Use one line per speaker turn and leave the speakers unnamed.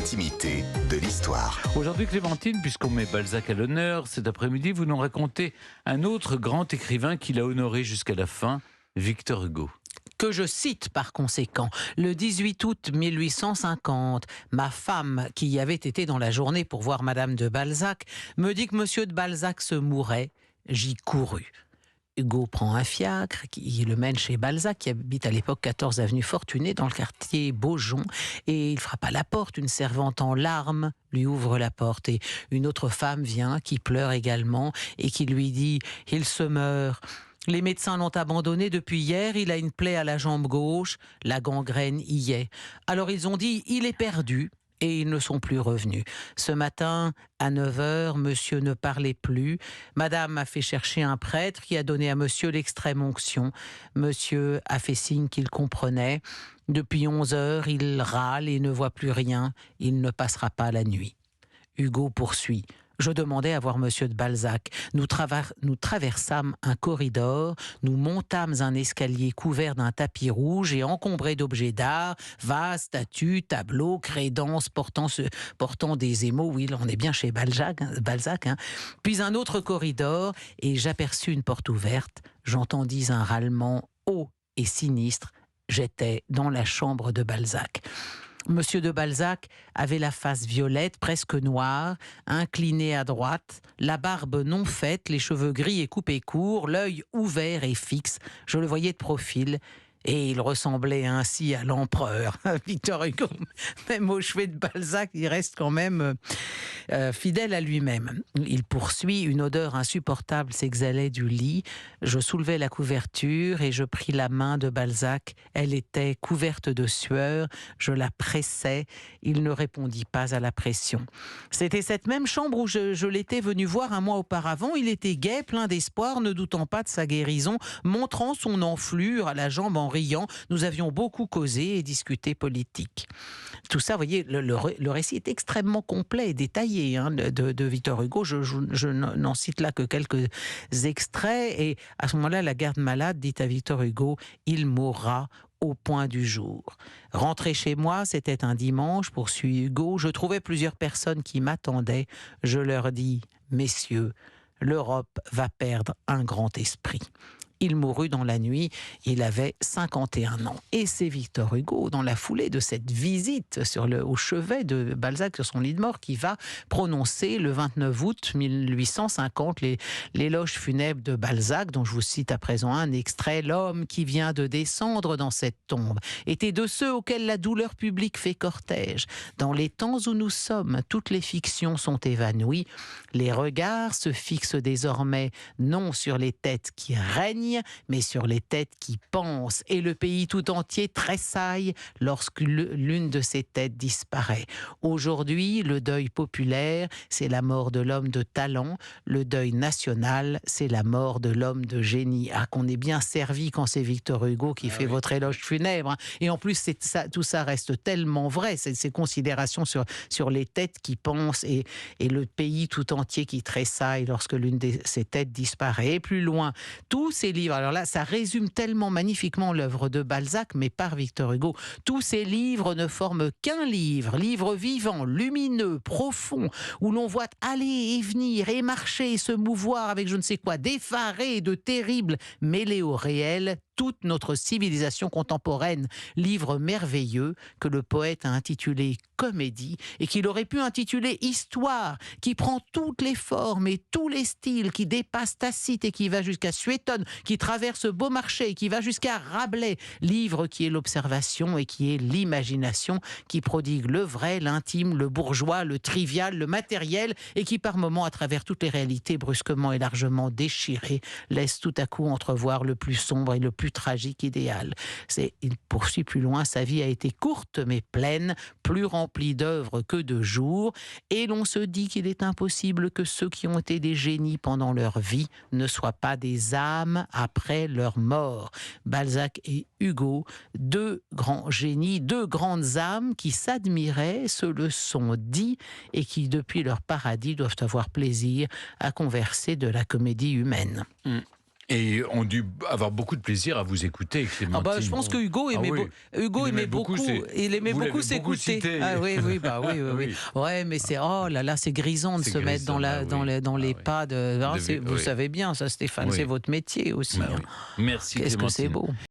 l'intimité de l'histoire.
Aujourd'hui, Clémentine, puisqu'on met Balzac à l'honneur, cet après-midi, vous nous racontez un autre grand écrivain qui l'a honoré jusqu'à la fin, Victor Hugo.
Que je cite par conséquent. Le 18 août 1850, ma femme, qui y avait été dans la journée pour voir Madame de Balzac, me dit que Monsieur de Balzac se mourait. J'y courus. Hugo prend un fiacre qui le mène chez Balzac, qui habite à l'époque 14 avenue Fortuné, dans le quartier Beaujon, et il frappe à la porte. Une servante en larmes lui ouvre la porte, et une autre femme vient, qui pleure également, et qui lui dit « Il se meurt ». Les médecins l'ont abandonné depuis hier, il a une plaie à la jambe gauche, la gangrène y est. Alors ils ont dit, il est perdu, et ils ne sont plus revenus. Ce matin, à 9h, monsieur ne parlait plus. Madame a fait chercher un prêtre qui a donné à monsieur l'extrême onction. Monsieur a fait signe qu'il comprenait. Depuis 11h, il râle et ne voit plus rien. Il ne passera pas la nuit. Hugo poursuit. Je demandais à voir Monsieur de Balzac. Nous traversâmes un corridor, nous montâmes un escalier couvert d'un tapis rouge et encombré d'objets d'art, vases, statues, tableaux, crédences portant des émaux. Oui, on est bien chez Balzac. Puis un autre corridor et j'aperçus une porte ouverte. J'entendis un râlement haut et sinistre. J'étais dans la chambre de Balzac. Monsieur de Balzac avait la face violette, presque noire, inclinée à droite, la barbe non faite, les cheveux gris et coupés courts, l'œil ouvert et fixe. Je le voyais de profil. Et il ressemblait ainsi à l'empereur. Victor Hugo, même au chevet de Balzac, il reste quand même fidèle à lui-même. Il poursuit, une odeur insupportable s'exhalait du lit. Je soulevai la couverture et je pris la main de Balzac. Elle était couverte de sueur. Je la pressai. Il ne répondit pas à la pression. C'était cette même chambre où je l'étais venu voir un mois auparavant. Il était gai, plein d'espoir, ne doutant pas de sa guérison, montrant son enflure à la jambe en riant. Nous avions beaucoup causé et discuté politique. Tout ça, vous voyez, le récit est extrêmement complet et détaillé de Victor Hugo. Je n'en cite là que quelques extraits. Et à ce moment-là, la garde malade dit à Victor Hugo, il mourra au point du jour. Rentrer chez moi, c'était un dimanche, poursuit Hugo. Je trouvais plusieurs personnes qui m'attendaient. Je leur dis, messieurs, l'Europe va perdre un grand esprit. Il mourut dans la nuit, il avait 51 ans. Et c'est Victor Hugo, dans la foulée de cette visite au chevet de Balzac sur son lit de mort, qui va prononcer le 29 août 1850 l'éloge funèbre de Balzac, dont je vous cite à présent un extrait. L'homme qui vient de descendre dans cette tombe était de ceux auxquels la douleur publique fait cortège. Dans les temps où nous sommes, toutes les fictions sont évanouies. Les regards se fixent désormais non sur les têtes qui règnent, mais sur les têtes qui pensent. Et le pays tout entier tressaille lorsque l'une de ces têtes disparaît. Aujourd'hui, le deuil populaire, c'est la mort de l'homme de talent. Le deuil national, c'est la mort de l'homme de génie. Ah, qu'on est bien servi quand c'est Victor Hugo qui fait votre éloge funèbre. Et en plus, tout ça reste tellement vrai, ces considérations sur les têtes qui pensent et le pays tout entier qui tressaille lorsque l'une de ces têtes disparaît. Et plus loin, tous ces livres, alors là, ça résume tellement magnifiquement l'œuvre de Balzac, mais par Victor Hugo. Tous ces livres ne forment qu'un livre vivant, lumineux, profond, où l'on voit aller et venir, et marcher, et se mouvoir avec je ne sais quoi, d'effaré et de terrible, mêlé au réel, toute notre civilisation contemporaine. Livre merveilleux que le poète a intitulé Comédie et qu'il aurait pu intituler Histoire, qui prend toutes les formes et tous les styles, qui dépasse Tacite et qui va jusqu'à Suétone, qui traverse Beaumarchais et qui va jusqu'à Rabelais. Livre qui est l'observation et qui est l'imagination, qui prodigue le vrai, l'intime, le bourgeois, le trivial, le matériel et qui par moments, à travers toutes les réalités brusquement et largement déchirées, laisse tout à coup entrevoir le plus sombre et le plus tragique idéal. Il poursuit plus loin, sa vie a été courte mais pleine, plus remplie d'œuvres que de jours, et l'on se dit qu'il est impossible que ceux qui ont été des génies pendant leur vie ne soient pas des âmes après leur mort. Balzac et Hugo, deux grands génies, deux grandes âmes qui s'admiraient, se le sont dit, et qui depuis leur paradis doivent avoir plaisir à converser de la comédie humaine.
Et ont dû avoir beaucoup de plaisir à vous écouter, Clémentine.
Je pense que Hugo aimait,
Il aimait beaucoup
il aimait
vous l'avez
beaucoup
beaucoup
s'écouter.
cité.
Ah oui, oui. Ouais, mais c'est c'est grisant de
C'est
se mettre
grisant,
dans les
oui.
pas de. Vous
Oui.
savez bien ça, Stéphane,
Oui.
c'est votre métier aussi.
Bah
hein.
oui. Merci
Qu'est-ce que c'est
Clémentine.
beau.